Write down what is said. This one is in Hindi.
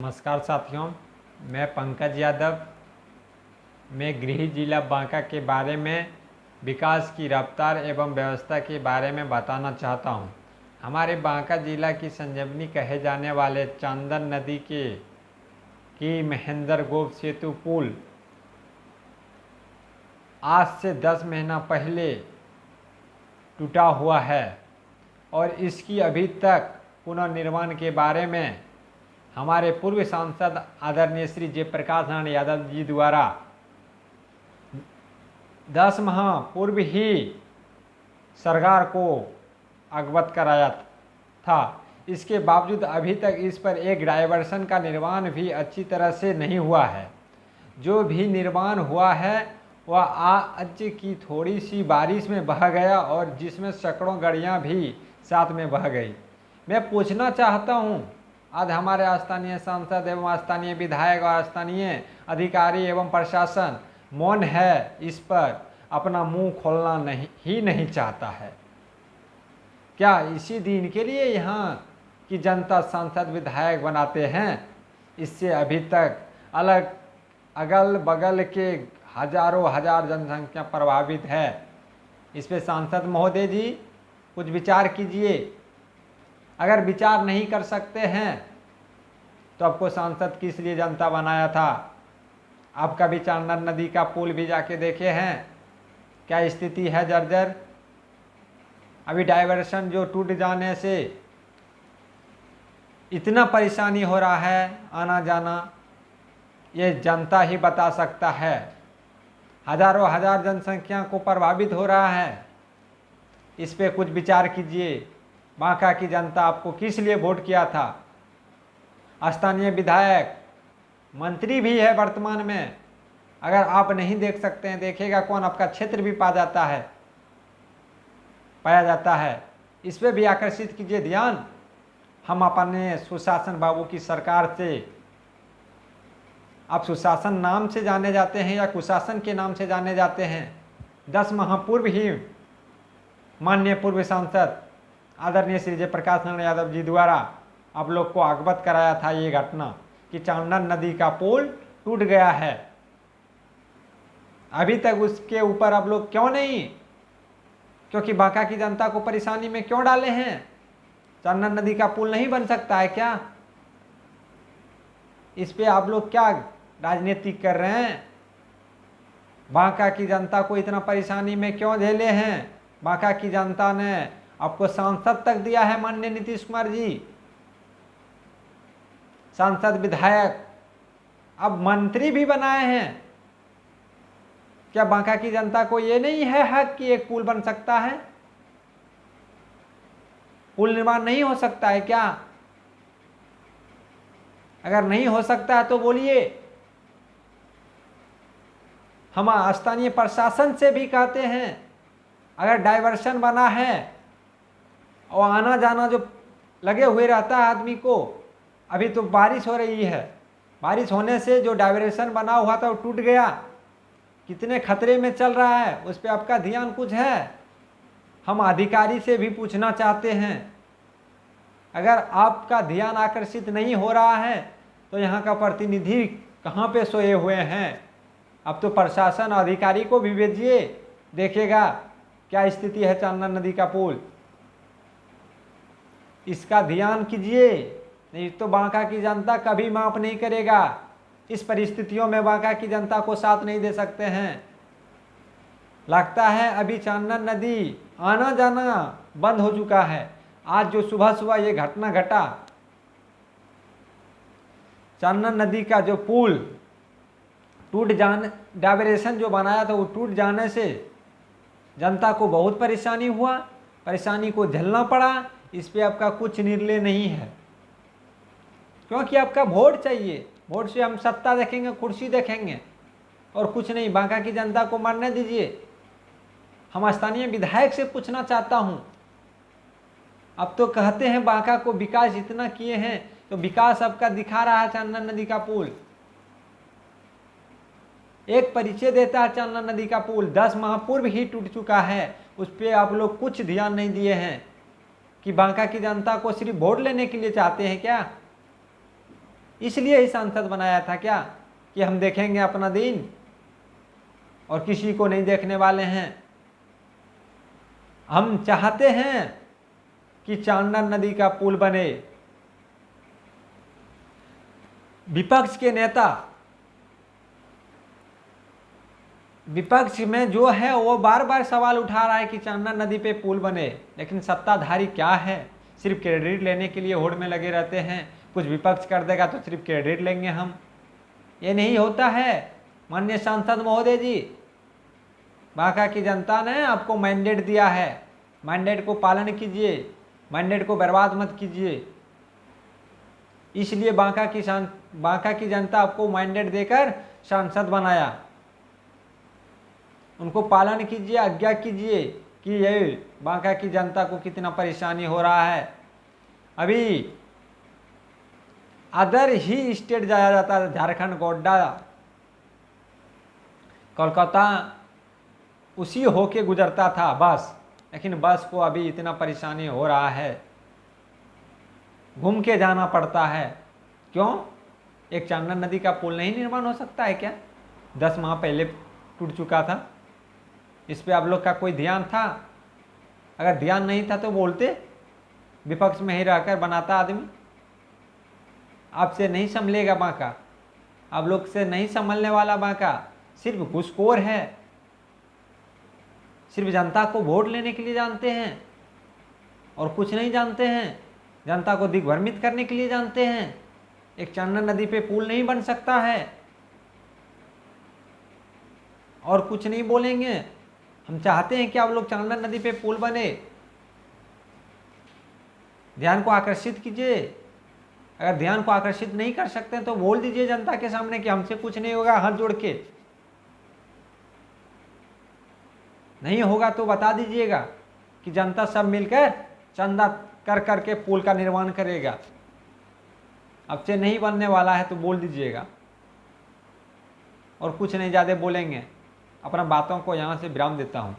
नमस्कार साथियों, मैं पंकज यादव। मैं गृह जिला बांका के बारे में विकास की रफ्तार एवं व्यवस्था के बारे में बताना चाहता हूं। हमारे बांका जिला की संजीवनी कहे जाने वाले चांदन नदी की महेंद्र गोप सेतु पुल आज से 10 महीना पहले टूटा हुआ है और इसकी अभी तक पुनर्निर्माण के बारे में हमारे पूर्व सांसद आदरणीय श्री जयप्रकाश नारायण यादव जी द्वारा 10 माह पूर्व ही सरकार को अवगत कराया था। इसके बावजूद अभी तक इस पर एक डायवर्सन का निर्माण भी अच्छी तरह से नहीं हुआ है। जो भी निर्माण हुआ है वह आज की थोड़ी सी बारिश में बह गया और जिसमें सैकड़ों गाड़ियाँ भी साथ में बह गई। मैं पूछना चाहता हूँ, आज हमारे स्थानीय सांसद एवं स्थानीय विधायक और स्थानीय अधिकारी एवं प्रशासन मौन है, इस पर अपना मुंह खोलना नहीं चाहता है। क्या इसी दिन के लिए यहाँ की जनता सांसद विधायक बनाते हैं? इससे अभी तक अगल बगल के हजारों हजार जनसंख्या प्रभावित है। इस पे सांसद महोदय जी कुछ विचार कीजिए। अगर विचार नहीं कर सकते हैं तो आपको सांसद किस लिए जनता बनाया था? आप कभी चांदन नदी का पुल भी जाके देखे हैं? क्या स्थिति है जर्जर। अभी डाइवर्शन जो टूट जाने से इतना परेशानी हो रहा है आना जाना, ये जनता ही बता सकता है। हजारों हजार जनसंख्या को प्रभावित हो रहा है। इस पे कुछ विचार कीजिए। बांका की जनता आपको किस लिए वोट किया था? स्थानीय विधायक मंत्री भी है वर्तमान में। अगर आप नहीं देख सकते हैं, देखेगा कौन? आपका क्षेत्र भी पाया जाता है। इस पे भी आकर्षित कीजिए ध्यान। हम अपने सुशासन बाबू की सरकार से, आप सुशासन नाम से जाने जाते हैं या कुशासन के नाम से जाने जाते हैं? 10 माह पूर्व ही माननीय पूर्व सांसद आदरणीय श्री जयप्रकाश नारायण यादव जी द्वारा आप लोग को अवगत कराया था ये घटना कि चांदन नदी का पुल टूट गया है। अभी तक उसके ऊपर आप लोग क्यों नहीं, क्योंकि बांका की जनता को परेशानी में क्यों डाले हैं? चांदन नदी का पुल नहीं बन सकता है क्या? इस पे आप लोग क्या राजनीति कर रहे हैं? बांका की जनता को इतना परेशानी में क्यों झेले हैं? बांका की जनता ने आपको सांसद तक दिया है माननीय नीतीश कुमार जी, सांसद विधायक, अब मंत्री भी बनाए हैं। क्या बांका की जनता को ये नहीं है हक कि एक पुल बन सकता है? पुल निर्माण नहीं हो सकता है क्या? अगर नहीं हो सकता है तो बोलिए। हम स्थानीय प्रशासन से भी कहते हैं, अगर डाइवर्शन बना है और आना जाना जो लगे हुए रहता है आदमी को, अभी तो बारिश हो रही है, बारिश होने से जो डाइवर्शन बना हुआ था वो टूट गया, कितने खतरे में चल रहा है, उस पर आपका ध्यान कुछ है? हम अधिकारी से भी पूछना चाहते हैं। अगर आपका ध्यान आकर्षित नहीं हो रहा है तो यहाँ का प्रतिनिधि कहाँ पे सोए हुए हैं? अब तो प्रशासन अधिकारी को भी भेजिए, देखेगा क्या स्थिति है चांदन नदी का पुल। इसका ध्यान कीजिए, नहीं तो बांका की जनता कभी माफ नहीं करेगा। इस परिस्थितियों में बांका की जनता को साथ नहीं दे सकते हैं। लगता है अभी चांदन नदी आना जाना बंद हो चुका है। आज जो सुबह सुबह ये घटना घटा, चांदन नदी का जो पुल टूट जाने, डाइवर्सन जो बनाया था वो टूट जाने से जनता को बहुत परेशानी हुआ, परेशानी को झेलना पड़ा। इस पे आपका कुछ निर्णय नहीं है, क्योंकि आपका वोट चाहिए। वोट से हम सत्ता देखेंगे, कुर्सी देखेंगे और कुछ नहीं। बांका की जनता को मरने दीजिए। हम स्थानीय विधायक से पूछना चाहता हूँ, अब तो कहते हैं बांका को विकास इतना किए हैं, तो विकास आपका दिखा रहा है चांदन नदी का पुल। एक परिचय देता है चांदन नदी का पुल 10 माह पूर्व ही टूट चुका है। उस पर आप लोग कुछ ध्यान नहीं दिए हैं कि बांका की जनता को सिर्फ वोट लेने के लिए चाहते हैं क्या? इसलिए ही सांसद बनाया था क्या कि हम देखेंगे अपना दिन और किसी को नहीं देखने वाले हैं। हम चाहते हैं कि चांडन नदी का पुल बने। विपक्ष के नेता, विपक्ष में जो है वो बार बार सवाल उठा रहा है कि चांडन नदी पे पुल बने, लेकिन सत्ताधारी क्या है, सिर्फ क्रेडिट लेने के लिए होड़ में लगे रहते हैं। कुछ विपक्ष कर देगा तो सिर्फ क्रेडिट लेंगे हम, ये नहीं होता है। माननीय सांसद महोदय जी, बांका की जनता ने आपको मैंडेट दिया है, मैंडेट को पालन कीजिए, मैंडेट को बर्बाद मत कीजिए। इसलिए बांका की जनता आपको मैंडेट देकर सांसद बनाया। उनको पालन कीजिए, आज्ञा कीजिए कि ये बांका की जनता को कितना परेशानी हो रहा है। अभी अदर ही स्टेट जाया जाता है, झारखंड, गोड्डा, कोलकाता, उसी होके गुजरता था बस, लेकिन बस को अभी इतना परेशानी हो रहा है, घूम के जाना पड़ता है। क्यों? एक चांडन नदी का पुल नहीं निर्माण हो सकता है क्या? 10 माह पहले टूट चुका था। इस पे आप लोग का कोई ध्यान था? अगर ध्यान नहीं था तो बोलते, विपक्ष में ही रहकर बनाता आदमी। आपसे नहीं संभलेगा बांका, आप लोग से नहीं संभलने वाला बांका। सिर्फ घूसखोर है, सिर्फ जनता को वोट लेने के लिए जानते हैं और कुछ नहीं जानते हैं। जनता को दिग्भ्रमित करने के लिए जानते हैं। एक चांडन नदी पे पुल नहीं बन सकता है और कुछ नहीं बोलेंगे। हम चाहते हैं कि आप लोग चांडन नदी पे पुल बने, ध्यान को आकर्षित कीजिए। अगर ध्यान को आकर्षित नहीं कर सकते हैं तो बोल दीजिए जनता के सामने कि हमसे कुछ नहीं होगा, हाथ जोड़ के। नहीं होगा तो बता दीजिएगा कि जनता सब मिलकर चंदा कर करके पुल का निर्माण करेगा। अब से नहीं बनने वाला है तो बोल दीजिएगा, और कुछ नहीं ज़्यादा बोलेंगे। अपना बातों को यहाँ से विराम देता हूँ।